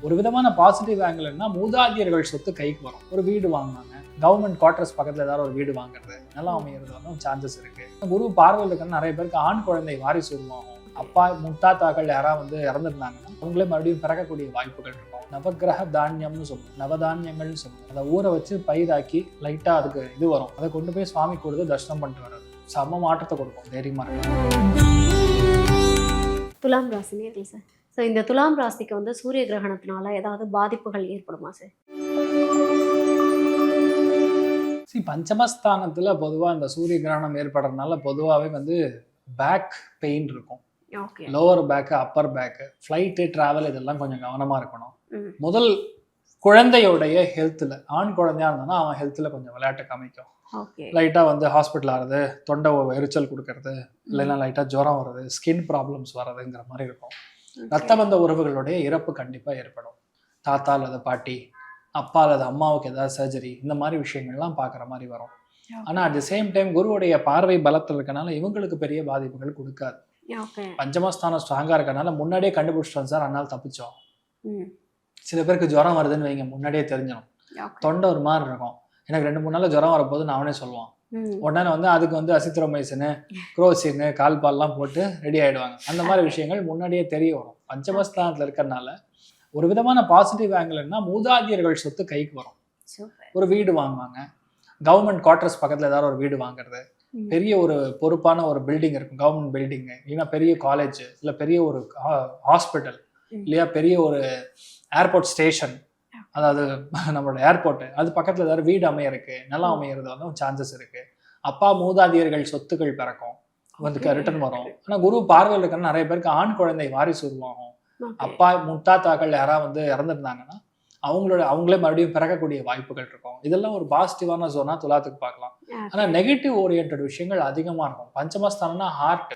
ஒரு விதமான பாசிட்டிவ் ஆங்கிள்னா மூதாதியர்கள் சொத்து கைக்கு வரும். ஒரு வீடு வாங்கினாங்க, கவர்மெண்ட் குவார்டர்ஸ் பக்கத்தில் ஏதாவது ஒரு வீடு வாங்குறது நல்லா அமைகிறது வந்து சான்சஸ் இருக்கு. குரு பார்வையில் இருக்கிற நிறைய பேருக்கு ஆண் குழந்தை வாரிசு உருவாகும். அப்பா முத்தாத்தாக்கள் யாராவது வந்து இறந்துருந்தாங்கன்னா அவங்களே மறுபடியும் பிறக்கக்கூடிய வாய்ப்புகள் இருக்கும். நவகிரக தானியம்னு சொல்லுவோம், நவதானியங்கள்னு சொல்லுவோம். அதை ஊற வச்சு பயிராக்கி லைட்டா அதுக்கு இது வரும், அதை கொண்டு போய் சுவாமி கொடுத்து தர்ஷனம் பண்ணிட்டு வர்றது சம மாற்றத்தை கொடுக்கும். தைரியமா இருக்கும். துலாம் ராசி நேர்கள் சார். ஸோ இந்த துலாம் ராசிக்கு வந்து சூரிய கிரகணத்தினால ஏதாவது பாதிப்புகள் ஏற்படுமா சார்? பஞ்சமஸ்தானத்துல பொதுவா இந்த சூரிய கிரகணம் ஏற்படுறதுனால பொதுவாகவே வந்து பேக் பெயின் இருக்கும். Lower back, upper back, flight, travel இதெல்லாம் கொஞ்சம் கவனமா இருக்கணும். முதல் குழந்தையோடைய ஹெல்த்தில், ஆண் குழந்தையா இருந்தானா அவன் ஹெல்த்தில் கொஞ்சம் விளையாட்டு காமிக்கும். லைட்டாக வந்து ஹாஸ்பிட்டல் ஆகிறது, தொண்டை எரிச்சல் கொடுக்கறது, இல்லைன்னா லைட்டாக ஜுரம் வர்றது, ஸ்கின் ப்ராப்ளம்ஸ் வர்றதுங்கிற மாதிரி இருக்கும். ரத்த பந்த உறவுகளுடைய இறப்பு கண்டிப்பாக ஏற்படும். தாத்தா அல்லது பாட்டி, அப்பா அல்லது அம்மாவுக்கு ஏதாவது சர்ஜரி, இந்த மாதிரி விஷயங்கள்லாம் பார்க்குற மாதிரி வரும். ஆனால் அட் தி சேம் டைம் குருவுடைய பார்வை பலத்தில் இருக்கனால இவங்களுக்கு பெரிய பாதிப்புகள் கொடுக்காது. பஞ்சமஸ்தானம் ஸ்ட்ராங்காக இருக்கனால முன்னாடியே கண்டுபிடிச்சிட்டோம் சார், அதனால தப்பிச்சோம். சில பேருக்கு ஜுரம் வருதுன்னு வைங்க, முன்னாடியே தெரிஞ்சிடும். தொண்டை ஒரு மாதிரி இருக்கும், எனக்கு 2-3 நாள் ஜுரம் வரப்போது நான் அவனே சொல்லுவான். உடனே வந்து அதுக்கு வந்து அசித்ரோமைசினு, குரோசின்னு, கால்பால்லாம் போட்டு ரெடி ஆகிடுவாங்க. அந்த மாதிரி விஷயங்கள் முன்னாடியே தெரிய வரும். பஞ்சமஸ்தானத்தில் இருக்கிறதுனால ஒரு விதமான பாசிட்டிவ் ஆங்கிள்னா மூதாதியர்கள் சொத்து கைக்கு வரும். ஒரு வீடு வாங்குவாங்க, கவர்மெண்ட் குவார்டர்ஸ் பக்கத்தில் ஏதாவது ஒரு வீடு வாங்குறது, பெரிய ஒரு பொறுப்பான ஒரு பில்டிங் இருக்கும், கவர்மெண்ட் பில்டிங்கு, இல்லைன்னா பெரிய காலேஜ், இல்லை பெரிய ஒரு ஹாஸ்பிட்டல், இல்லையா பெரிய ஒரு ஏர்போர்ட் ஸ்டேஷன், அதாவது நம்மளோட ஏர்போர்ட்டு, அது பக்கத்தில் ஏதாவது வீடு அமையறதுக்கு நல்லா அமையிறது வந்து சான்சஸ் இருக்கு. அப்பா மூதாதியர்கள் சொத்துக்கள் பிறக்கும், வந்து ரிட்டர்ன் வரும். ஆனால் குரு பார்வையில் இருக்கிற நிறைய பேருக்கு ஆண் குழந்தை வாரிசு உருவாகும். அப்பா முத்தாத்தாக்கள் யாராவது வந்து இறந்துருந்தாங்கன்னா அவங்களே மறுபடியும் பிறக்கக்கூடிய வாய்ப்புகள் இருக்கும். இதெல்லாம் ஒரு பாசிட்டிவான ஜோனா துலாத்துக்கு பார்க்கலாம். ஆனால் நெகட்டிவ் ஓரியன்ட் விஷயங்கள் அதிகமாக இருக்கும். பஞ்சமஸ்தானம்னா ஹார்ட்.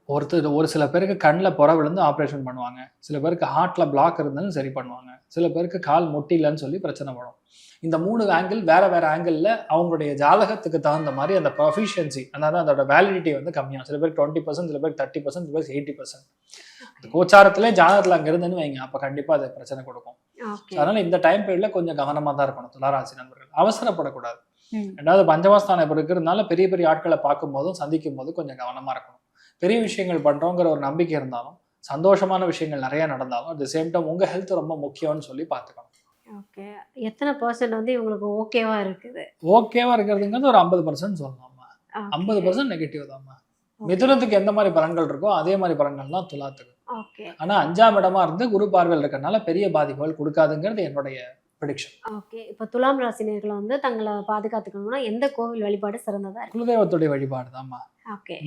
ஒரு சில பேருக்கு கண்ணில் புற விழுந்து ஆப்ரேஷன் பண்ணுவாங்க, சில பேருக்கு ஹார்ட்ல பிளாக் இருந்தாலும் சரி பண்ணுவாங்க, சில பேருக்கு கால் முட்டிலன்னு சொல்லி பிரச்சனை வரும். இந்த 3 ஆங்கிள் வேற வேற ஆங்கிளில் அவங்களுடைய ஜாதகத்துக்கு தகுந்த மாதிரி அந்த ப்ரொஃபிஷியன்சி, அதாவது அதோட வேலிடிட்டி வந்து கம்மியாகும். சில பேருக்கு 20%, சில பேருக்கு 30%, சில பேருக்கு 80%. கோச்சாரத்திலே ஜாதகத்தில் அங்கே இருந்துன்னு வைங்க, அப்போ கண்டிப்பாக அது பிரச்சனை கொடுக்கும். அதனால இந்த டைம் பீரியட்ல கொஞ்சம் கவனமாக தான் இருக்கணும் துளாராசி நண்பர்கள், அவசரப்படக்கூடாது. ரெண்டாவது பஞ்சமஸ்தானம் இப்போ இருக்கிறதுனால பெரிய பெரிய ஆட்களை பார்க்கும் போதும் சந்திக்கும் போதும் கொஞ்சம் கவனமாக இருக்கணும். பெரிய விஷயங்கள் பண்ணுறோங்கிற ஒரு நம்பிக்கை இருந்தாலும், சந்தோஷமான விஷயங்கள் நிறைய நடந்தாலும், அட் தி சேம் டைம் உங்கள் ஹெல்த் ரொம்ப முக்கியம்னு சொல்லி பார்த்துக்கணும். ஓகே, எத்தனை பர்சன்ட் வந்து இவங்களுக்கு ஓகேவா இருக்குது? ஓகேவா இருக்கிறதுங்கிறது ஒரு 50% சொல்லலாமா, 50% நெகட்டிவ் தான்மா. மிதுனத்துக்கு எந்த மாதிரி பலன்கள் இருக்கோ அதே மாதிரி பலன்கள் தான் துலாத்துக்கு. ஆனா 5ஆம் இடமா இருந்து குரு பார்வையில் இருக்கிறதுனால பெரிய பாதிப்புகள் கொடுக்காதுங்கிறது என்னுடைய ப்ரெடிக்ஷன். ஓகே, இப்போ துலாம் ராசினியர்களை வந்து தங்களை பாதுகாத்துக்கணும்னா எந்த கோவில் வழிபாடு சிறந்ததா இருக்கு? குலதெய்வத்துடைய வழிபாடு தான்மா.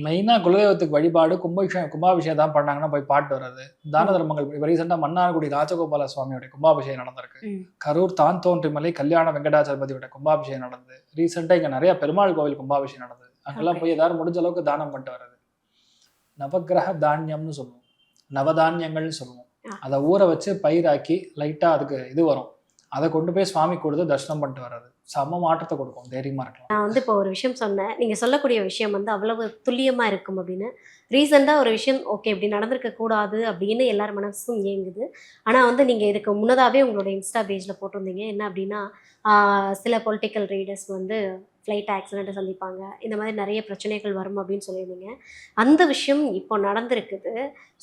மெயினா குலதெய்வத்துக்கு வழிபாடு, கும்பாபிஷேகம் தான் பண்ணாங்கன்னா போய் பாட்டு வர்றது, தான தர்மங்கள். இப்போ ரீசெண்டா மன்னார்குடி ராஜகோபால சுவாமியோட கும்பாபிஷேகம் நடந்திருக்கு. கரூர் தான் தோன்றிமலை கல்யாண வெங்கடாச்சலபதியோட கும்பாபிஷேகம் நடந்தது. ரீசெண்டா இங்க நிறைய பெருமாள் கோவில் கும்பாபிஷேகம் நடந்தது. அங்கெல்லாம் போய் ஏதாவது முடிஞ்ச அளவுக்கு தானம் பண்ணிட்டு வர்றது. நவகிரக தானியம்னு சொல்லுவோம், நவதானியங்கள்னு சொல்லுவோம். அதை ஊற வச்சு பயிராக்கி லைட்டா அதுக்கு இது வரும், அதை கொண்டு போய் சுவாமி கொடுத்து தர்ஷனம் பண்ணிட்டு வர்றது சம மாற்றத்தை கொடுக்கும். தைரியமா இருக்கலாம். நான் வந்து இப்போ ஒரு விஷயம் சொன்னேன், நீங்க சொல்லக்கூடிய விஷயம் வந்து அவ்வளவு துல்லியமா இருக்கும் அப்படின்னு. ரீசெண்டாக ஒரு விஷயம் ஓகே இப்படி நடந்திருக்க கூடாது அப்படின்னு எல்லார் மனசும் இயங்குது. ஆனால் வந்து நீங்கள் இதுக்கு முன்னதாகவே உங்களோட இன்ஸ்டா பேஜில் போட்டிருந்தீங்க என்ன அப்படின்னா, சில பொலிட்டிக்கல் ரீடர்ஸ் வந்து ஃப்ளைட் ஆக்சிடெண்ட்டை சந்திப்பாங்க, இந்த மாதிரி நிறைய பிரச்சனைகள் வரும் அப்படின்னு சொல்லியிருந்தீங்க. அந்த விஷயம் இப்போ நடந்திருக்குது.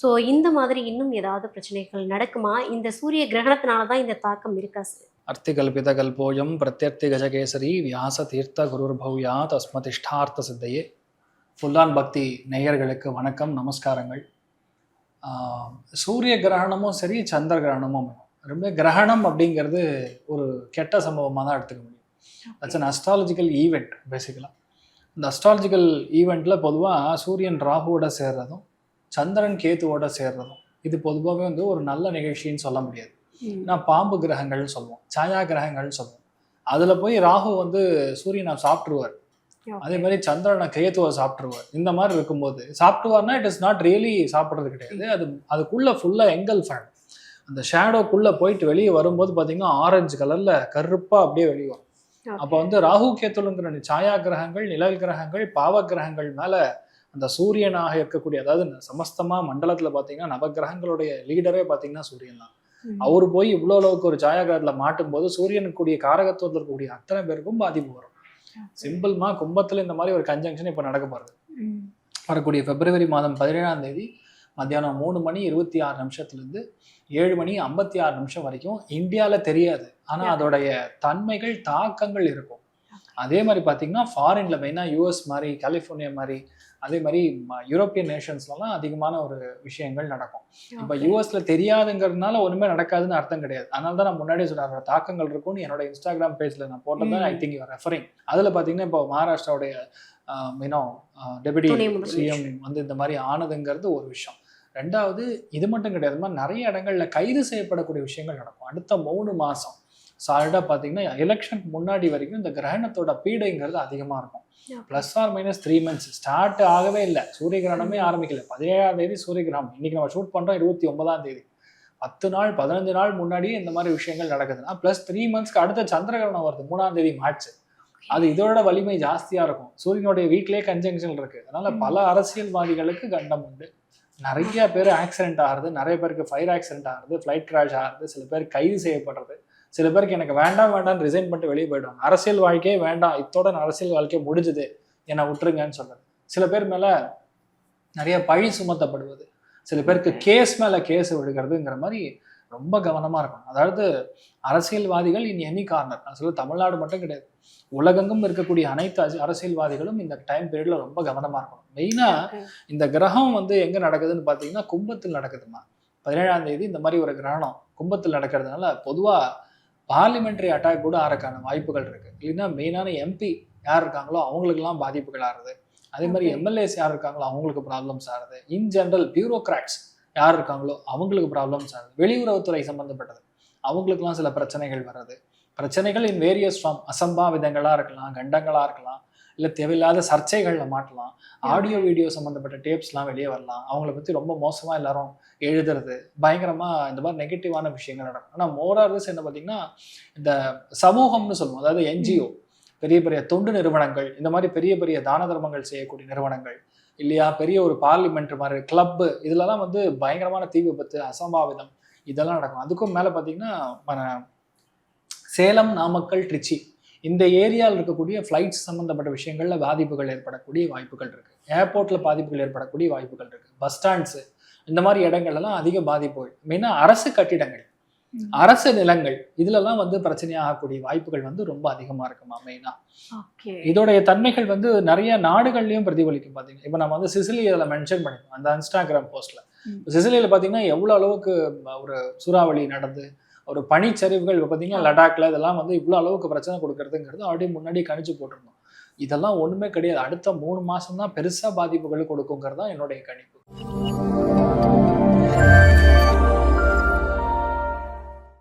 ஸோ இந்த மாதிரி இன்னும் ஏதாவது பிரச்சனைகள் நடக்குமா? இந்த சூரிய கிரகணத்தினால தான் இந்த தாக்கம் இருக்கா சார்? அர்த்திகல்பித கல்போயம் பிரத்யர்த்தி கஜகேசரி வியாச தீர்த்த குருர் பவ்யா தஸ்மதிஷ்டார்த்த சித்தையே. ஃபுல்லான் பக்தி நேயர்களுக்கு வணக்கம், நமஸ்காரங்கள். சூரிய கிரகணமும் சரி, சந்திர கிரகணமும் ரொம்ப கிரகணம் அப்படிங்கிறது ஒரு கெட்ட சம்பவமாக தான் எடுத்துக்க முடியும். தட்ஸ் அன் அஸ்ட்ராலஜிக்கல் ஈவெண்ட் பேசிக்கலாக. இந்த அஸ்ட்ராலஜிக்கல் ஈவெண்ட்டில் பொதுவாக சூரியன் ராகுவோட சேர்றதும் சந்திரன் கேத்துவோட சேர்றதும் இது பொதுவாகவே வந்து ஒரு நல்ல நிகழ்ச்சின்னு சொல்ல முடியாது. நான் பாம்பு கிரகங்கள்னு சொல்லுவோம், சாயா கிரகங்கள்னு சொல்லுவோம். அதில் போய் ராகு வந்து சூரியனை சாப்பிட்ருவார், அதே மாதிரி சந்திரனை கேத்துவை சாப்பிட்ருவார். இந்த மாதிரி இருக்கும்போது சாப்பிட்டுவார்னா இட் இஸ் நாட் ரியலி சாப்பிட்றது கிடையாது, அதுக்குள்ளே ஃபுல்லாக எங்கல் ஃபேன் அந்த ஷேடோக்குள்ளே போயிட்டு வெளியே வரும்போது பார்த்தீங்கன்னா ஆரஞ்சு கலரில் கருப்பாக அப்படியே வெளியே வரும். அப்போ வந்து ராகு கேத்துலுங்கிற சாயா கிரகங்கள், நிழல் கிரகங்கள், பாவ கிரகங்கள் மேலே அந்த சூரியனாக இருக்கக்கூடிய, அதாவது சமஸ்தமா மண்டலத்துல பாத்தீங்கன்னா நவகிரகங்களுடைய லீடரே பாத்தீங்கன்னா சூரியன் தான். அவரு போய் இவ்வளோ அளவுக்கு ஒரு சாயாகிரகத்துல மாட்டும் போது சூரியனுக்குரிய காரகத்துவத்தில் இருக்கக்கூடிய அத்தனை பேருக்கும் பாதிப்பு வரும். சிம்பிள்மா கும்பத்துல இந்த மாதிரி ஒரு கன்ஜங்ஷன் இப்ப நடக்க போறது. வரக்கூடிய பிப்ரவரி மாதம் 17ஆம் தேதி மத்தியானம் 3:26 7:56 வரைக்கும் இந்தியால தெரியாது, ஆனா அதோடைய தன்மைகள் தாக்கங்கள் இருக்கும். அதே மாதிரி பாத்தீங்கன்னா ஃபாரின்ல மெயினா யூஎஸ் மாதிரி, கலிபோர்னியா மாதிரி, அதே மாதிரி யூரோப்பியன் நேஷன்ஸ்லாம் அதிகமான ஒரு விஷயங்கள் நடக்கும். இப்ப யூஎஸ்ல தெரியாதுங்கிறதுனால ஒண்ணுமே நடக்காதுன்னு அர்த்தம் கிடையாது. அதனால தான் நான் முன்னாடியே சொன்ன தாக்கங்கள் இருக்கும்னு என்னோட இன்ஸ்டாகிராம் பேஜ்ல நான் போட்டதான் I think you are referring. அதுல பாத்தீங்கன்னா இப்போ மகாராஷ்டிராவுடைய டெபுட்டி சிஎம் வந்து இந்த மாதிரி ஆனதுங்கிறது ஒரு விஷயம். ரெண்டாவது, இது மட்டும் கிடையாது, மாதிரி நிறைய இடங்கள்ல கைது செய்யப்படக்கூடிய விஷயங்கள் நடக்கும் அடுத்த 3 மாசம். சாலிடா பாத்தீங்கன்னா எலெக்ஷனுக்கு முன்னாடி வரைக்கும் இந்த கிரகணத்தோட பீடைங்கிறது அதிகமா இருக்கும். +or-3 months ஸ்டார்ட் ஆகவே இல்லை, சூரிய கிரகணமே ஆரம்பிக்கல. 17ஆம் தேதி சூரிய கிரகணம், இன்னைக்கு நம்ம ஷூட் பண்றோம் 29ஆம் தேதி. 10 நாள் 15 நாள் முன்னாடியே இந்த மாதிரி விஷயங்கள் நடக்குதுன்னா +3 monthsக்கு அடுத்த சந்திர கிரகணம் வருது 3ஆம் தேதி மார்ச். அது இதோட வலிமை ஜாஸ்தியா இருக்கும். சூரியனுடைய வீட்டிலேயே கன்ஜங்ஷன் இருக்கு. அதனால பல அரசியல்வாதிகளுக்கு கண்டம் உண்டு. நிறைய பேர் ஆக்சிடென்ட் ஆகுறது, நிறைய பேருக்கு ஃபயர் ஆக்சிடென்ட் ஆகுறது, ஃபிளைட் கிராஷ் ஆகுறது, சில பேர் கைது செய்யப்படுறது, சில பேருக்கு எனக்கு வேண்டாம் ரிசைன் பண்ணிட்டு வெளியே போயிடுவாங்க. அரசியல் வாழ்க்கையே வேண்டாம், இத்தோட அரசியல் வாழ்க்கையே முடிஞ்சுது, என்னை விட்டுருங்கன்னு சொல்றது. சில பேர் மேல நிறைய பழி சுமத்தப்படுவது, சில பேருக்கு கேஸ் மேல கேஸ் விடுகிறதுங்கிற மாதிரி ரொம்ப கவனமா இருக்கணும். அதாவது அரசியல்வாதிகள் இன் எனி கார்னர், நான் சொல்ல தமிழ்நாடு மட்டும் கிடையாது, உலகெங்கும் இருக்கக்கூடிய அனைத்து அரசியல்வாதிகளும் இந்த டைம் பீரியட்ல ரொம்ப கவனமா இருக்கணும். மெயினா இந்த கிரகம் வந்து எங்க நடக்குதுன்னு பாத்தீங்கன்னா கும்பத்தில் நடக்குதுமா. 17ஆம் தேதி இந்த மாதிரி ஒரு கிரகணம் கும்பத்தில் நடக்கிறதுனால பொதுவா பார்லிமெண்டரி அட்டாக் கூட ஆறக்கான வாய்ப்புகள் இருக்கு. இல்லைன்னா மெயினான எம்பி யார் இருக்காங்களோ அவங்களுக்குலாம் பாதிப்புகள் ஆறுது. அதே மாதிரி எம்எல்ஏஸ் யார் இருக்காங்களோ அவங்களுக்கு ப்ராப்ளம்ஸ் ஆகுது. இன் ஜென்ரல் பியூரோக்ராட்ஸ் யார் இருக்காங்களோ அவங்களுக்கு ப்ராப்ளம்ஸ் ஆகுது. வெளியுறவுத்துறை சம்பந்தப்பட்டது அவங்களுக்குலாம் சில பிரச்சனைகள் வர்றது. பிரச்சனைகள் இன் வேரியஸ் ஃபார்ம், அசம்பாவிதங்களாக இருக்கலாம், கண்டங்களாக இருக்கலாம், இல்லை தேவையில்லாத சர்ச்சைகளில் மாட்டலாம், ஆடியோ வீடியோ சம்மந்தப்பட்ட டேப்ஸ்லாம் வெளியே வரலாம், அவங்கள பற்றி ரொம்ப மோசமாக எல்லாரும் எழுதுறது, பயங்கரமாக இந்த மாதிரி நெகட்டிவான விஷயங்கள் நடக்கும். ஆனால் மோரார்ஸ் என்ன பார்த்தீங்கன்னா இந்த சமூகம்னு சொல்லுவோம், அதாவது என்ஜிஓ, பெரிய பெரிய தொண்டு நிறுவனங்கள், இந்த மாதிரி பெரிய பெரிய தான தர்மங்கள் செய்யக்கூடிய நிறுவனங்கள் இல்லையா, பெரிய ஒரு பார்லிமெண்ட் மாதிரி கிளப்பு, இதுலலாம் வந்து பயங்கரமான தீ விபத்து, அசம்பாவிதம் இதெல்லாம் நடக்கும். அதுக்கும் மேலே பார்த்தீங்கன்னா சேலம், நாமக்கல், திருச்சி இந்த ஏரியாவில் இருக்கக்கூடிய ஃப்ளைட்ஸ் சம்மந்தப்பட்ட விஷயங்கள்ல பாதிப்புகள் ஏற்படக்கூடிய வாய்ப்புகள் இருக்கு. ஏர்போர்ட்ல பாதிப்புகள் ஏற்படக்கூடிய வாய்ப்புகள் இருக்கு. பஸ் ஸ்டாண்ட்ஸு இந்த மாதிரி இடங்கள்லாம் அதிக பாதிப்புகள். மெயினா அரசு கட்டிடங்கள், அரசு நிலங்கள் இதுலலாம் வந்து பிரச்சனையாகக்கூடிய வாய்ப்புகள் வந்து ரொம்ப அதிகமா இருக்குமா மெயினா. இதோடைய தன்மைகள் வந்து நிறைய நாடுகள்லயும் பிரதிபலிக்கும். பாத்தீங்கன்னா இப்ப நம்ம வந்து சிசிலியில மென்ஷன் பண்ணிருக்கோம் அந்த இன்ஸ்டாகிராம் போஸ்ட்ல. சிசிலியில பாத்தீங்கன்னா எவ்வளவு அளவுக்கு ஒரு சூறாவளி நடந்து ஒரு பனிச்சரிவுகள் பார்த்தீங்கன்னா லடாக்ல இதெல்லாம் வந்து இவ்வளோ அளவுக்கு பிரச்சனை கொடுக்கறதுங்கிறது ஆல்ரெடி முன்னாடி கணிச்சு போட்டிருந்தோம். இதெல்லாம் ஒண்ணுமே கிடையாது, அடுத்த 3 மாசம் தான் பெருசா பாதிப்புகள் கொடுக்குங்கிறது தான் என்னுடைய கணிப்பு.